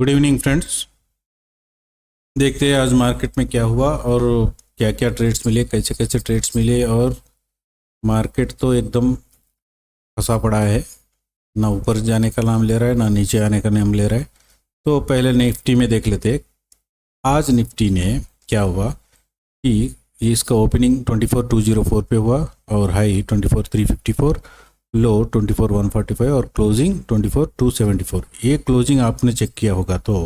Good evening friends. देखते हैं आज मार्केट में क्या हुआ और क्या क्या ट्रेड्स मिले, कैसे कैसे ट्रेड्स मिले। और मार्केट तो एकदम फंसा पड़ा है, ना ऊपर जाने का नाम ले रहा है ना नीचे आने का नाम ले रहा है। तो पहले निफ्टी में देख लेते हैं। आज निफ्टी ने क्या हुआ कि इसका ओपनिंग 24,204 पे हुआ और हाई 24,354, लो 24,145 और क्लोजिंग 24,274। ये क्लोजिंग आपने चेक किया होगा तो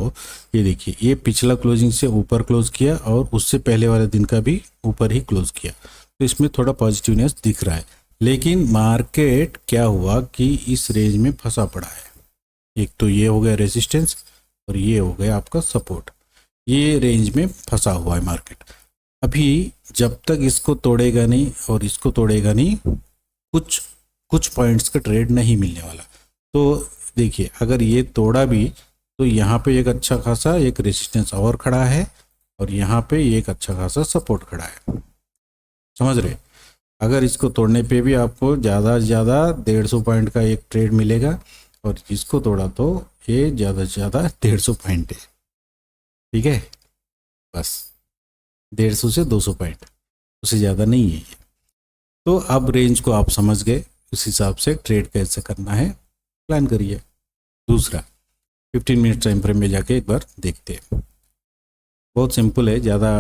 ये देखिए, ये पिछला क्लोजिंग से ऊपर क्लोज किया और उससे पहले वाले दिन का भी ऊपर ही क्लोज किया, तो इसमें थोड़ा पॉजिटिवनेस दिख रहा है। लेकिन मार्केट क्या हुआ कि इस रेंज में फंसा पड़ा है। एक तो ये हो गया रेजिस्टेंस और ये हो गया आपका सपोर्ट। ये रेंज में फंसा हुआ है मार्केट। अभी जब तक इसको तोड़ेगा नहीं और इसको तोड़ेगा नहीं, कुछ पॉइंट्स का ट्रेड नहीं मिलने वाला। तो देखिए, अगर ये तोड़ा भी तो यहाँ पे एक अच्छा खासा एक रेजिस्टेंस और खड़ा है और यहाँ पे एक अच्छा खासा सपोर्ट खड़ा है, समझ रहे। अगर इसको तोड़ने पे भी आपको ज़्यादा से ज़्यादा 150 पॉइंट का एक ट्रेड मिलेगा और इसको तोड़ा तो ये ज़्यादा से ज़्यादा 150 पॉइंट है, ठीक है। बस 150 से 200 पॉइंट, उससे ज़्यादा नहीं है ये। तो अब रेंज को आप समझ गए, उस हिसाब से ट्रेड कैसे करना है प्लान करिए। दूसरा 15 मिनट टाइम फ्रेम में जाके एक बार देखते हैं। बहुत सिंपल है, ज़्यादा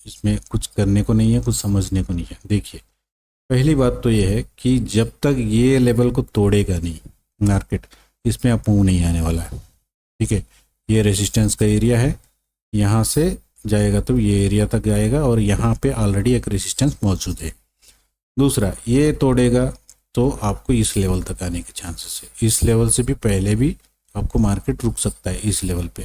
इसमें कुछ करने को नहीं है, कुछ समझने को नहीं है। देखिए, पहली बात तो ये है कि जब तक ये लेवल को तोड़ेगा नहीं मार्केट, इसमें आप मुंह नहीं आने वाला है, ठीक है। ये रेजिस्टेंस का एरिया है, यहाँ से जाएगा तो ये एरिया तक जाएगा और यहाँ पे ऑलरेडी एक रेजिस्टेंस मौजूद है। दूसरा, ये तोड़ेगा तो आपको इस लेवल तक आने के चांसेस है। इस लेवल से भी पहले भी आपको मार्केट रुक सकता है इस लेवल पे।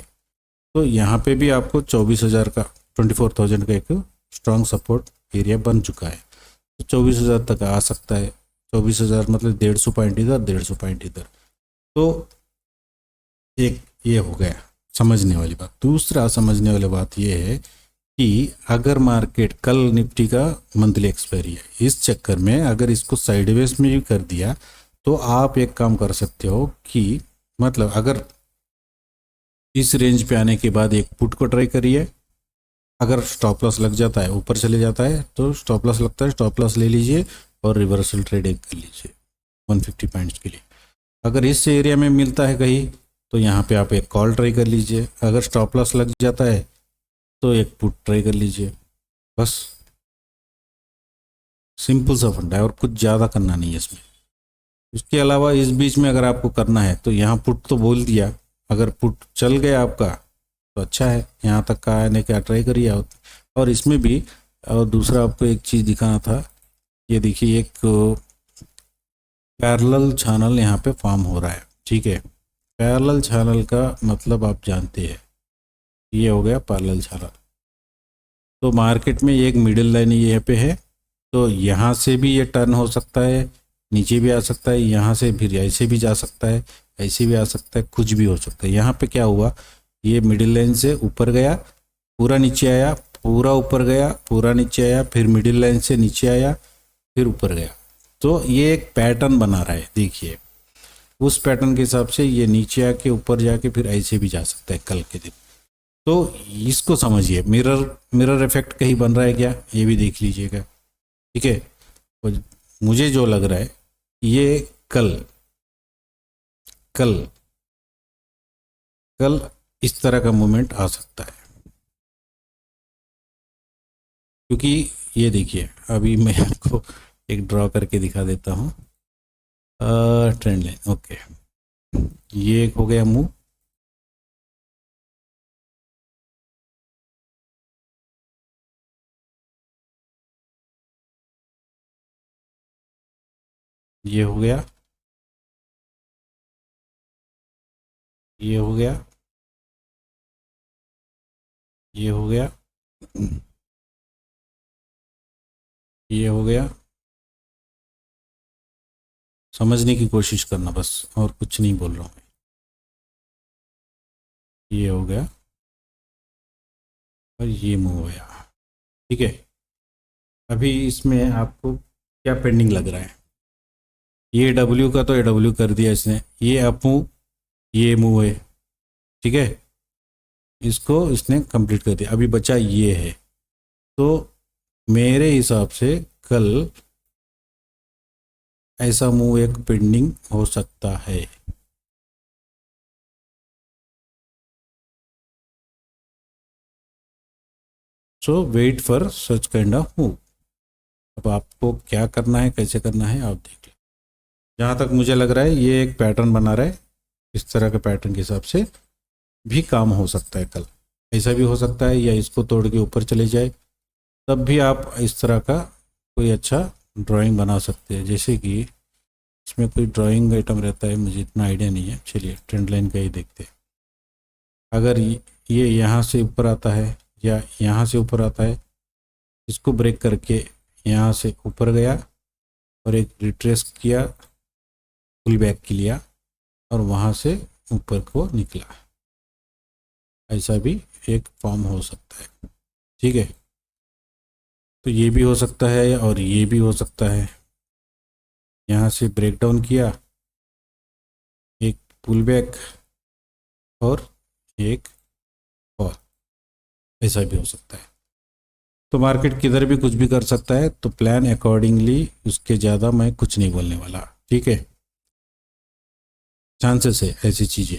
तो यहाँ पे भी आपको 24,000 का 24,000 का एक स्ट्रॉन्ग सपोर्ट एरिया बन चुका है, तो 24,000 तक आ सकता है। 24,000 मतलब 150 पॉइंट इधर 150 पॉइंट इधर। तो एक ये हो गया समझने वाली बात। दूसरा समझने वाली बात ये है कि अगर मार्केट कल निफ्टी का मंथली एक्सपायरी है, इस चक्कर में अगर इसको साइडवेज में भी कर दिया तो आप एक काम कर सकते हो कि मतलब अगर इस रेंज पे आने के बाद एक पुट को ट्राई करिए। अगर स्टॉप लॉस लग जाता है, ऊपर चले जाता है तो स्टॉप लॉस लगता है, स्टॉप लॉस ले लीजिए और रिवर्सल ट्रेड एक कर लीजिए 150 पॉइंट्स के लिए। अगर इस एरिया में मिलता है कहीं तो यहाँ पे आप एक कॉल ट्राई कर लीजिए। अगर स्टॉप लॉस लग जाता है तो एक पुट ट्राई कर लीजिए। बस सिंपल सा फंडा है और कुछ ज़्यादा करना नहीं है इसमें। इसके अलावा इस बीच में अगर आपको करना है तो यहाँ पुट तो बोल दिया, अगर पुट चल गया आपका तो अच्छा है, यहाँ तक का आने का ट्राई करिए। और इसमें भी और दूसरा आपको एक चीज़ दिखाना था। ये देखिए, एक पैरेलल चैनल यहाँ पे फॉर्म हो रहा है, ठीक है। पैरेलल चैनल का मतलब आप जानते हैं, ये हो गया पैरेलल चैनल। तो मार्केट में एक मिडिल लाइन यहाँ पे है, तो यहाँ से भी ये टर्न हो सकता है, नीचे भी आ सकता है, यहाँ से फिर ऐसे भी जा सकता है, ऐसे भी आ सकता है, कुछ भी हो सकता है। यहाँ पे क्या हुआ, ये मिडिल लाइन से ऊपर गया, पूरा नीचे आया, पूरा ऊपर गया, पूरा नीचे आया, फिर मिडिल लाइन से नीचे आया, फिर ऊपर गया। तो ये एक पैटर्न बना रहा है, देखिए। उस पैटर्न के हिसाब से ये नीचे आके ऊपर जाके फिर ऐसे भी जा सकता है कल के दिन। तो इसको समझिए, मिरर इफेक्ट कहीं बन रहा है क्या, ये भी देख लीजिएगा, ठीक है। और मुझे जो लग रहा है ये कल कल कल इस तरह का मूवमेंट आ सकता है, क्योंकि ये देखिए, अभी मैं आपको एक ड्रॉ करके दिखा देता हूँ। ट्रेंड लाइन, ओके, ये एक हो गया मूव। ये हो गया, ये हो गया, ये हो गया, ये हो गया। समझने की कोशिश करना बस, और कुछ नहीं बोल रहा हूँ मैं। ये हो गया और ये मूव हो गया, ठीक है। अभी इसमें आपको क्या पेंडिंग लग रहा है, ये डब्ल्यू का तो ये डब्ल्यू कर दिया इसने, ये अप मूव, ये मूव है, ठीक है। इसको इसने कंप्लीट कर दिया, अभी बचा ये है। तो मेरे हिसाब से कल ऐसा मूव एक पेंडिंग हो सकता है। So wait for such kind of move. अब आपको क्या करना है, कैसे करना है, आप देख लें। जहाँ तक मुझे लग रहा है ये एक पैटर्न बना रहा है, इस तरह के पैटर्न के हिसाब से भी काम हो सकता है कल। ऐसा भी हो सकता है या इसको तोड़ के ऊपर चले जाए, तब भी आप इस तरह का कोई अच्छा ड्राइंग बना सकते हैं। जैसे कि इसमें कोई ड्राइंग आइटम रहता है, मुझे इतना आइडिया नहीं है, चलिए ट्रेंड लाइन का ही देखते हैं। अगर ये यहाँ से ऊपर आता है या यहाँ से ऊपर आता है, इसको ब्रेक करके यहाँ से ऊपर गया और एक रिट्रेस किया, पुल बैक के लिया और वहाँ से ऊपर को निकला, ऐसा भी एक फॉर्म हो सकता है। ठीक है, तो ये भी हो सकता है और ये भी हो सकता है। यहाँ से ब्रेक डाउन किया, एक पुल बैक और एक फॉल, ऐसा भी हो सकता है। तो मार्केट किधर भी कुछ भी कर सकता है, तो प्लान अकॉर्डिंगली, उसके ज़्यादा मैं कुछ नहीं बोलने वाला। ठीक है, चांसेस है ऐसी चीज़ें।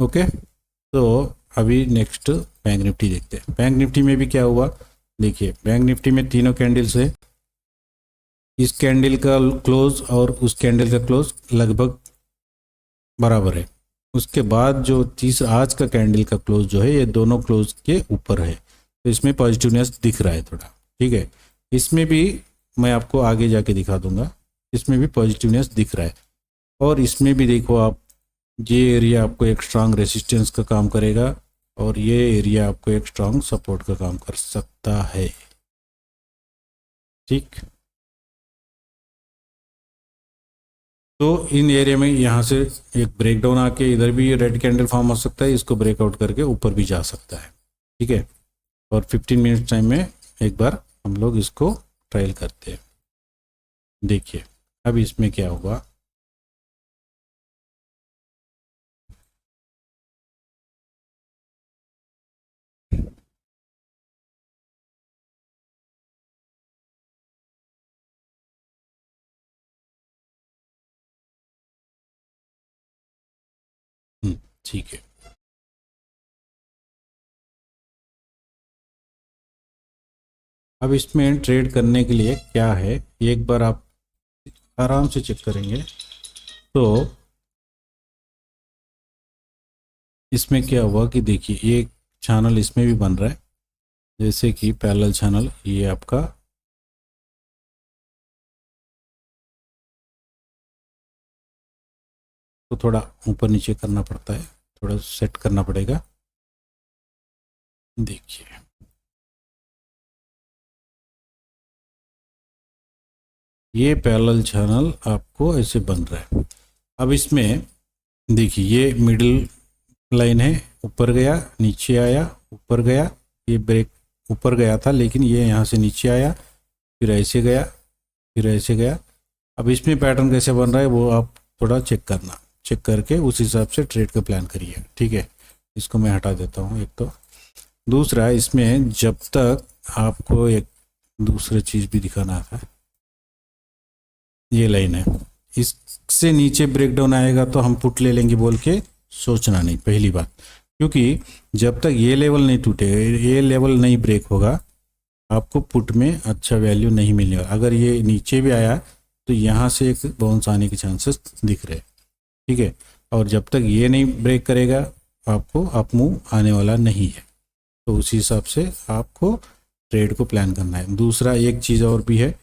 ओके, तो अभी नेक्स्ट बैंक निफ्टी देखते हैं। बैंक निफ्टी में भी क्या हुआ, देखिए बैंक निफ्टी में तीनों कैंडल्स है। इस कैंडल का क्लोज और उस कैंडल का क्लोज लगभग बराबर है। उसके बाद जो तीसरा आज का कैंडल का क्लोज जो है, ये दोनों क्लोज के ऊपर है, तो इसमें पॉजिटिवनेस दिख रहा है थोड़ा। ठीक है, इसमें भी मैं आपको आगे जाके दिखा दूंगा, इसमें भी पॉजिटिवनेस दिख रहा है। और इसमें भी देखो आप, ये एरिया आपको एक स्ट्रांग रेसिस्टेंस का काम करेगा और ये एरिया आपको एक स्ट्रांग सपोर्ट का काम कर सकता है। ठीक, तो इन एरिया में यहाँ से एक ब्रेकडाउन आके इधर भी रेड कैंडल फॉर्म हो सकता है, इसको ब्रेकआउट करके ऊपर भी जा सकता है। ठीक है, और 15 मिनट टाइम में एक बार हम लोग इसको ट्रायल करते हैं। देखिए अब इसमें क्या हुआ, ठीक है। अब इसमें ट्रेड करने के लिए क्या है, एक बार आप आराम से चेक करेंगे तो इसमें क्या हुआ कि देखिए ये चैनल इसमें भी बन रहा है, जैसे कि पैरेलल चैनल, ये आपका तो थोड़ा ऊपर नीचे करना पड़ता है, थोड़ा सेट करना पड़ेगा। देखिए ये पैरेलल चैनल आपको ऐसे बन रहा है। अब इसमें देखिए ये मिडिल लाइन है, ऊपर गया नीचे आया, ऊपर गया, ये ब्रेक ऊपर गया था लेकिन ये यहाँ से नीचे आया, फिर ऐसे गया, फिर ऐसे गया। अब इसमें पैटर्न कैसे बन रहा है वो आप थोड़ा चेक करना, चेक करके उस हिसाब से ट्रेड का प्लान करिए। ठीक है, इसको मैं हटा देता हूँ एक तो। दूसरा, इसमें जब तक आपको एक दूसरा चीज़ भी दिखाना था, ये लाइन है, इससे नीचे ब्रेकडाउन आएगा तो हम पुट ले लेंगे बोल के सोचना नहीं, पहली बात। क्योंकि जब तक ये लेवल नहीं टूटेगा, ये लेवल नहीं ब्रेक होगा, आपको पुट में अच्छा वैल्यू नहीं मिलेगा। अगर ये नीचे भी आया तो यहाँ से एक बाउंस आने के चांसेस दिख रहे हैं। ठीक है, और जब तक ये नहीं ब्रेक करेगा आपको अप मूव आने वाला नहीं है, तो उसी हिसाब से आपको ट्रेड को प्लान करना है। दूसरा एक चीज़ और भी है,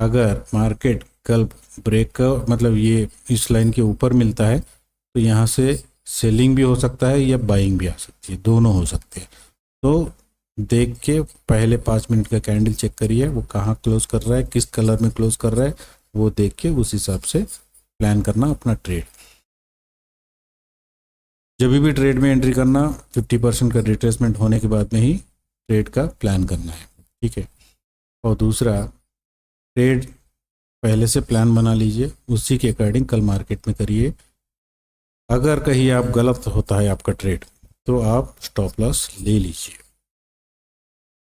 अगर मार्केट कल ब्रेक का मतलब ये इस लाइन के ऊपर मिलता है तो यहाँ से सेलिंग भी हो सकता है या बाइंग भी आ सकती है, दोनों हो सकते हैं। तो देख के पहले 5 मिनट का कैंडल चेक करिए, वो कहाँ क्लोज कर रहा है, किस कलर में क्लोज कर रहा है, वो देख के उस हिसाब से प्लान करना अपना ट्रेड। जब भी ट्रेड में एंट्री करना 50% का रिट्रेसमेंट होने के बाद में ही ट्रेड का प्लान करना है। ठीक है, और दूसरा, ट्रेड पहले से प्लान बना लीजिए, उसी के अकॉर्डिंग कल मार्केट में करिए। अगर कहीं आप गलत होता है आपका ट्रेड तो आप स्टॉप लॉस ले लीजिए।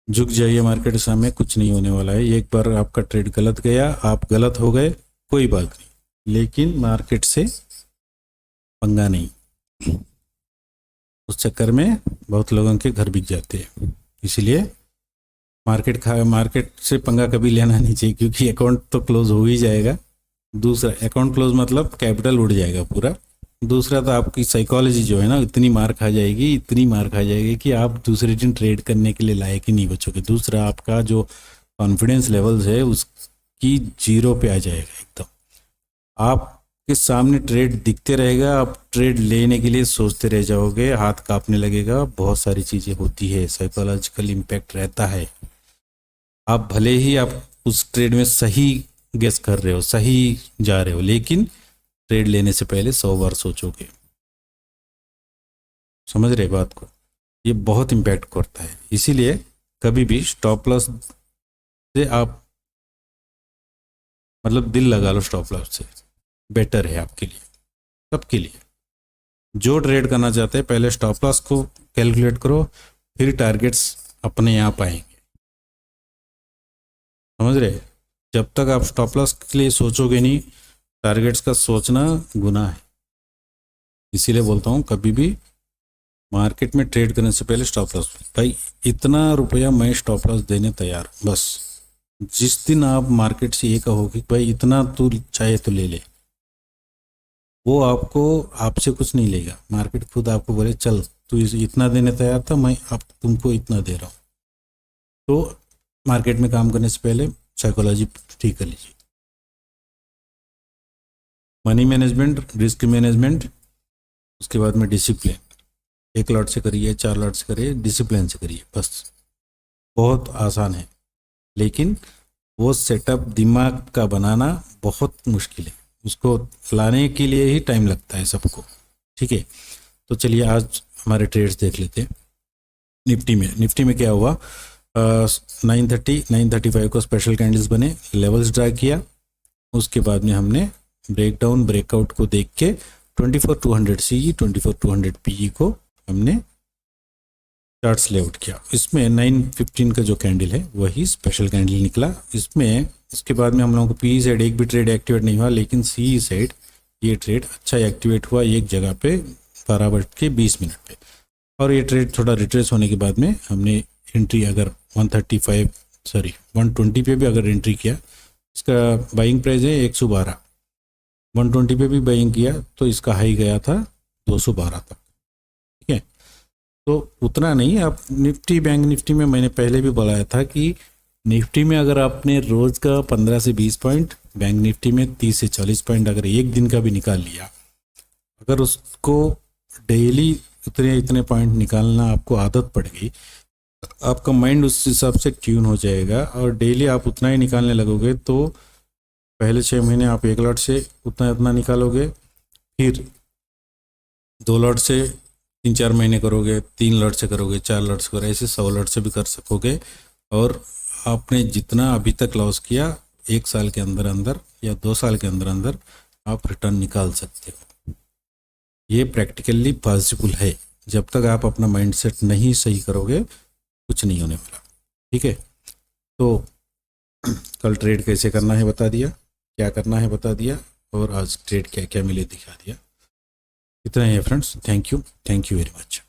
झुक जाइए मार्केट के सामने, कुछ नहीं होने वाला है। एक बार आपका ट्रेड गलत गया, आप गलत हो गए, कोई बात नहीं, लेकिन मार्केट से पंगा नहीं। उस चक्कर में बहुत लोगों के घर बिक जाते हैं। इसलिए मार्केट से पंगा कभी लेना नहीं चाहिए, क्योंकि अकाउंट तो क्लोज हो ही जाएगा। दूसरा अकाउंट क्लोज मतलब कैपिटल उड़ जाएगा पूरा। दूसरा तो आपकी साइकोलॉजी जो है ना, इतनी मार खा जाएगी, इतनी मार खा जाएगी कि आप दूसरे दिन ट्रेड करने के लिए लायक ही नहीं बचोगे। दूसरा आपका जो कॉन्फिडेंस लेवल्स है उसकी जीरो पे आ जाएगा एकदम। आपके सामने ट्रेड दिखते रहेगा, आप ट्रेड लेने के लिए सोचते रह जाओगे, हाथ कांपने लगेगा, बहुत सारी चीज़ें होती है, साइकोलॉजिकल इम्पैक्ट रहता है। आप भले ही आप उस ट्रेड में सही गेस कर रहे हो, सही जा रहे हो, लेकिन ट्रेड लेने से पहले 100 बार सोचोगे। समझ रहे बात को? ये बहुत इम्पैक्ट करता है। इसीलिए कभी भी स्टॉप लॉस से आप मतलब दिल लगा लो, स्टॉप लॉस से बेटर है आपके लिए, सबके लिए। जो ट्रेड करना चाहते हैं पहले स्टॉप लॉस को कैलकुलेट करो, फिर टारगेट्स अपने आप आएंगे। समझ रहे? जब तक आप स्टॉप लॉस के लिए सोचोगे नहीं, टारगेट्स का सोचना गुनाह है। इसीलिए बोलता हूँ कभी भी मार्केट में ट्रेड करने से पहले स्टॉप लॉस, भाई इतना रुपया मैं स्टॉप लॉस देने तैयार हूँ, बस। जिस दिन आप मार्केट से ये कहो कि भाई इतना तू चाहे तो ले ले, वो आपको आपसे कुछ नहीं लेगा। मार्केट खुद आपको बोले चल तू इतना देने तैयार था, मैं अब तुमको इतना दे रहा हूँ। तो मार्केट में काम करने से पहले साइकोलॉजी ठीक कर लीजिए। मनी मैनेजमेंट, रिस्क मैनेजमेंट, उसके बाद में डिसिप्लिन। 1 लॉट से करिए, 4 लॉट से करिए, डिसिप्लिन से करिए, बस। बहुत आसान है, लेकिन वो सेटअप दिमाग का बनाना बहुत मुश्किल है। उसको लाने के लिए ही टाइम लगता है सबको। ठीक है, तो चलिए आज हमारे ट्रेड्स देख लेते हैं। निफ्टी में क्या हुआ? 930 935 को स्पेशल कैंडल्स बने, लेवल्स ड्रा किया। उसके बाद में हमने ब्रेकडाउन ब्रेकआउट को देख के 24200 CE 24200 PE को हमने चार्ट्स लेआउट किया। इसमें 915 का जो कैंडल है वही स्पेशल कैंडल निकला। इसमें उसके बाद में हम लोगों को PE साइड एक भी ट्रेड एक्टिवेट नहीं हुआ, लेकिन CE साइड ये ट्रेड अच्छा एक्टिवेट हुआ एक जगह पे 12:20 पे। और ये ट्रेड थोड़ा रिट्रेस होने के बाद में हमने एंट्री अगर 120 पे भी अगर एंट्री किया, इसका बाइंग प्राइस है 112, 120 पे भी बाइंग किया तो इसका हाई गया था 212 तक। ठीक है, तो उतना नहीं। आप बैंक निफ्टी में मैंने पहले भी बताया था कि निफ्टी में अगर आपने रोज का 15 से 20 पॉइंट, बैंक निफ्टी में 30 से 40 पॉइंट अगर एक दिन का भी निकाल लिया, अगर उसको डेली इतने पॉइंट निकालना आपको आदत पड़ गई, आपका माइंड उस हिसाब से ट्यून हो जाएगा और डेली आप उतना ही निकालने लगोगे। तो पहले 6 महीने आप 1 लॉट से उतना निकालोगे, फिर 2 लॉट से 3-4 महीने करोगे, 3 लॉट से करोगे, 4 लॉट से करोगे, ऐसे 100 लॉट से भी कर सकोगे। और आपने जितना अभी तक लॉस किया 1 साल के अंदर अंदर या 2 साल के अंदर अंदर आप रिटर्न निकाल सकते हो। ये प्रैक्टिकली पॉसिबल है। जब तक आप अपना माइंडसेट नहीं सही करोगे कुछ नहीं होने वाला। ठीक है, तो कल ट्रेड कैसे करना है बता दिया, क्या करना है बता दिया, और आज ट्रेड क्या क्या मिले दिखा दिया। इतना ही है friends. Thank you very much.